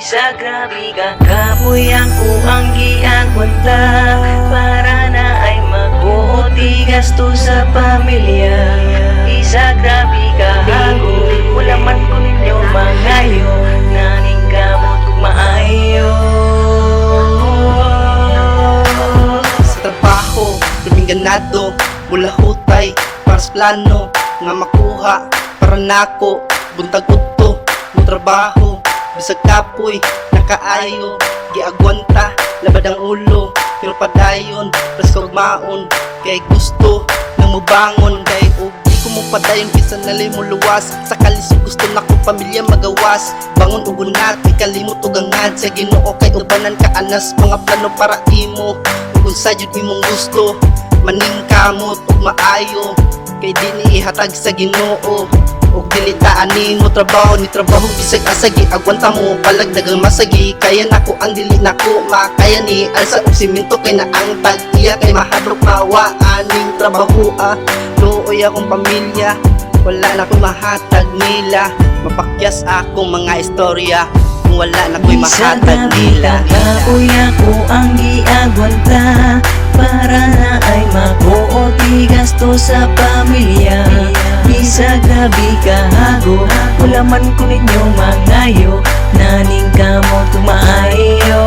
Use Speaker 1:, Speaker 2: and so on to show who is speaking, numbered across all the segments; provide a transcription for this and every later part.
Speaker 1: Bisa grabe ka kapoy ako ang giagwanta para na ay mag-uoti gasto sa pamilya. Bisa grabe ka ako, wala man ko ninyo mangayo, naning kamot ug maayo.
Speaker 2: Sa trabaho, labing ganado, mula hutay, para sa plano, nga makuha, para nako, buntag utto, mo trabaho, bisag kapoy, nakaayo, giagwanta, labad ang ulo, pero padayon, pres kog maon, kay gusto, nang mubangon, kay di ko mo padayon, kisa nalay mo luwas, sa kalisod gusto na ko pamilya magawas, bangon ugunat, may kalimot ugangad, sa Ginoo kay ubanan ka anas, mga plano para imo, kung sa jud imong gusto, maning kamot ug maayo, kay di ni ihatag sa Ginoo. Og dilitaan ni mo trabaho, ni trabaho bisag asagi, agwanta mo palagdagang masagi, kaya nako ang dili nako makaya ni alsa og simento, kay na ang tag-iya kay mahadlok mawa aning trabaho luoy akong pamilya, wala na ko'y mahatag nila, mapakyas akong mga istorya kung wala na ko'y mahatag nila.
Speaker 1: Kapoy ako ang giagwanta para na ay mag-uoti gasto sa pamilya. Bisa grabe ka hago, wala man ko ninyo mangayo, naning kamot ug maayo.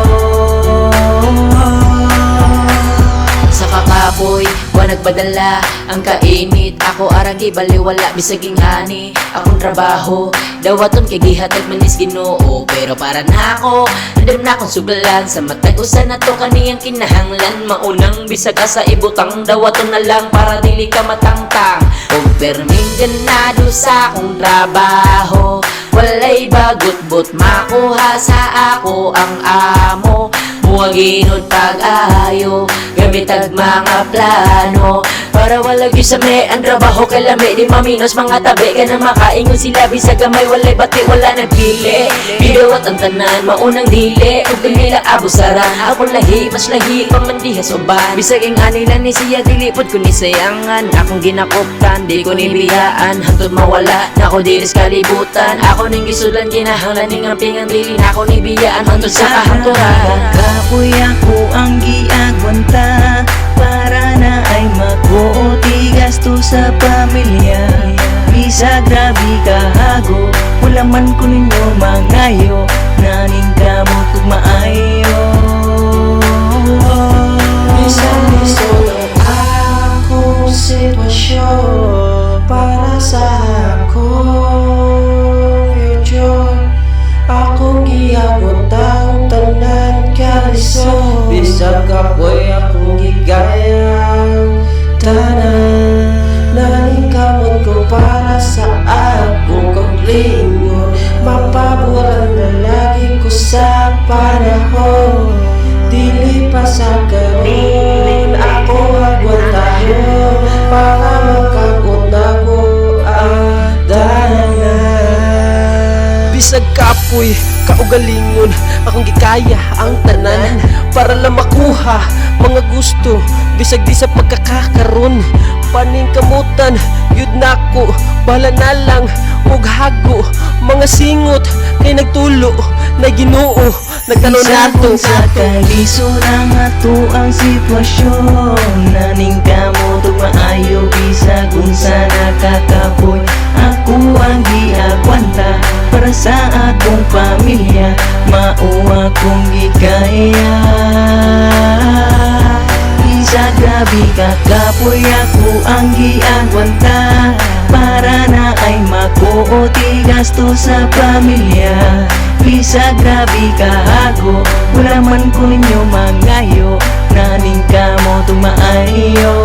Speaker 3: Sa kakapoy, wa nagpadala ang kainit, ako arang gibaliwala bisaging ani akong trabaho, dawaton kay gihatag manis Ginoo, pero para na ako andam na akong sugalan sa matag usa na to kaniyang kinahanglan, maunang bisag ka sa ibutang dawaton na lang para dili ka matangtang, og perming ganado sa akong trabaho, walay bagot-bot makuha sa ako ang amo, muaginod pag-ayo gamit ang mga plano, para wala gyud sa me ang trabaho kay lami di maminos mga tabi ka na makaingon sila bisag gamay walay bati wala nagpili, bidawat ang tanan maunang dili ug nila abusaran, ako lahi mas lahi pamandihas uban, bisag ing anila ni siya dilipod ko ni sayangan, akong ginakoptan di ko nibiyaan hangtod mawala nako diris kalibutan, ako ning gisulan ginahanglan ning ampingan dili nako nibiyaan hangtod sa kahangturan.
Speaker 1: Kapoy ako ang giagwanta para na ay mag-uoti gasto sa pamilya. Bisa grabe ka hago, wala man ko ninyo mangayo, naning kamot ug maayo.
Speaker 4: Minsan gusto ng akong sitwasyon para sa akong future, akong giagwantang tanan kalisod, bisag kapoy akong gigayang tanan, naning kamot ko para sa akong kalingon, mapaburan na lagi ko sa panahon, dili pa sa karon ako agwantayon, para magkagot na ko ang danan.
Speaker 2: Bisag kapoy, kaugalingon, akong gikaya ang tanan, para lang makuha mga gusto, bisag di sa pagkakakaroon, paning kamutan, yud nako, bala na lang, ug hago, mga singot, kay nagtulo, na Ginoo, nagtanong nato.
Speaker 1: Sa kalisod ang ato ang sitwasyon, naning kamot ug maayo bisag unsa nakakapoy, ako ang giagwanta para sa akong pamilya, mao akong gikaya. Bisa grabe ka kapoy ako ang giagwanta para na ay makuoti gasto sa pamilya. Bisa grabe ka hago, wala man ko ninyo mangayo, naning kamot ug maayo.